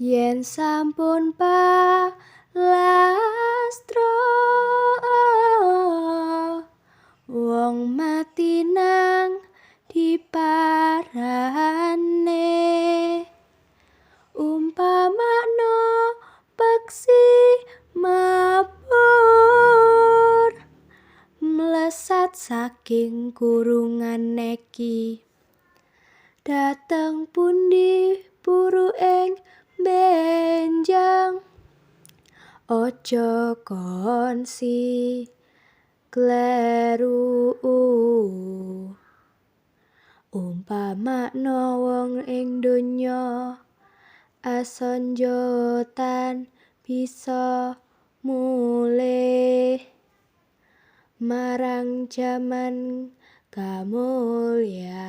Yen sampun palastra wong mati nang diparane umpamano peksi mabur mlesat saking kurungan neki dateng pundi puru ing benjang ojo konsi kleru umpamano wong ing donya asonjotan bisa mulih marang jaman kamulyan.